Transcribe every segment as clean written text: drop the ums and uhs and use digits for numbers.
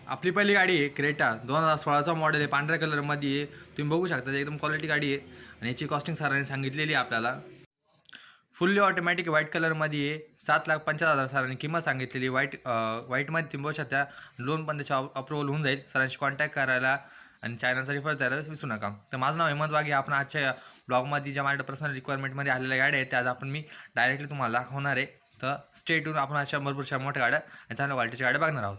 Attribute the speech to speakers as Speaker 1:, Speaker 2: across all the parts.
Speaker 1: आपली पहिली गाडी आहे क्रेटा 2016चा मॉडेल आहे, पांढऱ्या कलरमध्ये आहे. तुम्ही बघू शकता एकदम क्वालिटी गाडी आहे आणि याची कॉस्टिंग सरांनी सांगितलेली आहे आपल्याला. फुल्ली ऑटोमॅटिक व्हाईट कलरमध्ये आहे. 7,50,000 सरांनी किंमत सांगितलेली. व्हाईटमध्ये तुम्ही बघू शकता. लोन पण त्याच्या अप्रूव्हल होऊन जाईल. सरांशी कॉन्टॅक्ट करायला आणि चॅनलचा रिफर द्यायला विसरू नका. तर माझं नाव हेमंत वाघे. आपण आजच्या ब्लॉगमध्ये ज्या माझ्या पर्सनल रिक्वायरमेंटमध्ये आलेल्या गाड्या आहेत त्या आज आपण मी डायरेक्टली तुम्हाला दाखवणार आहे. तर स्टे ट्यून. आपण अशा भरपूरशा मोठ्या गाड्या आणि चांगल्या क्वालिटीच्या गाड्या बघणार आहोत.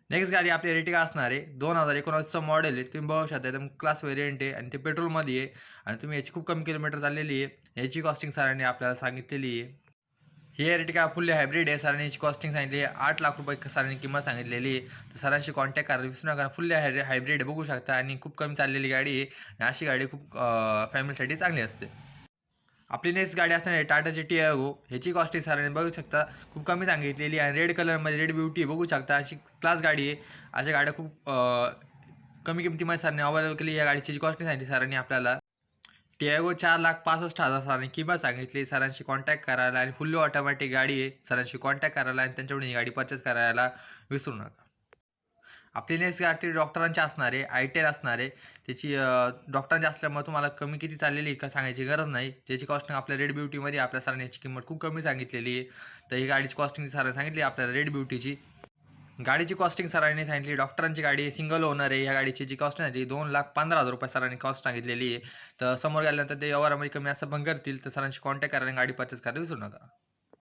Speaker 1: नेक्स्ट गाडी आपली एर्टिगा असणार आहे. 2019चं मॉडेल आहे. तुम्ही बघू शकता एकदम क्लास व्हेरियंट आहे आणि ते पेट्रोलमध्ये आहे आणि तुम्ही याची खूप कमी किलोमीटर चाललेली आहे. याची कॉस्टिंग सरांनी आपल्याला सांगितलेली आहे. ही एर्टिगा फुल्ली हायब्रिड आहे. सरांनी याची कॉस्टिंग सांगितली आहे ₹8,00,000 सरांनी किंमत सांगितलेली आहे. तर सरांशी कॉन्टॅक्ट करायला विसरू नका. फुल्ली हायब्रिड आहे बघू शकता आणि खूप कमी चाललेली गाडी आहे आणि अशी गाडी खूप फॅमिलीसाठी चांगली असते. आपली नेक्स्ट गाडी असणार आहे टाटाची टियागो. ह्याची कॉस्टिंग सरांनी बघू शकता खूप कमी सांगितलेली आहे आणि रेड कलरमध्ये रेड ब्युटी बघू शकता. अशी क्लास गाडी आहे. अशा गाड्या खूप कमी किमतीमध्ये सरांनी अवेलेबल केली. या गाडीची कॉस्टिंग सांगितली सरांनी आपल्याला. टियागो 4,65,000 सरांनी किंमत सांगितली. सरांशी कॉन्टॅक्ट करायला आणि फुल्ली ऑटोमॅटिक गाडी आहे. सरांशी कॉन्टॅक्ट करायला आणि त्यांच्याकडून ही गाडी परचेस करायला विसरू नका. आपली नेक्स्ट गाडी डॉक्टरांची असणार आहे. I10 असणार आहे. त्याची डॉक्टरांची असल्यामुळे तुम्हाला कमी किती चाललेली का सांगायची गरज नाही. त्याची कॉस्टिंग आपल्या रेड ब्युटीमध्ये आपल्या सरांनी याची किंमत खूप कमी सांगितलेली आहे. तर ही गाडीची कॉस्टिंग सरांनी सांगितली आपल्याला रेड ब्युटीची. गाडीची कॉस्टिंग सरांनी सांगितली. डॉक्टरांची गाडी सिंगल ओनर आहे. ह्या गाडीची जी कॉस्टिंग आहे ₹2,15,000 सरांनी कॉस्ट सांगितलेली आहे. तर समोर गेल्यानंतर ते व्यवहारामध्ये कमी असं पण करतील. तर सरांशी कॉन्टॅक्ट करा आणि गाडी परचेस करायला विसरू नका.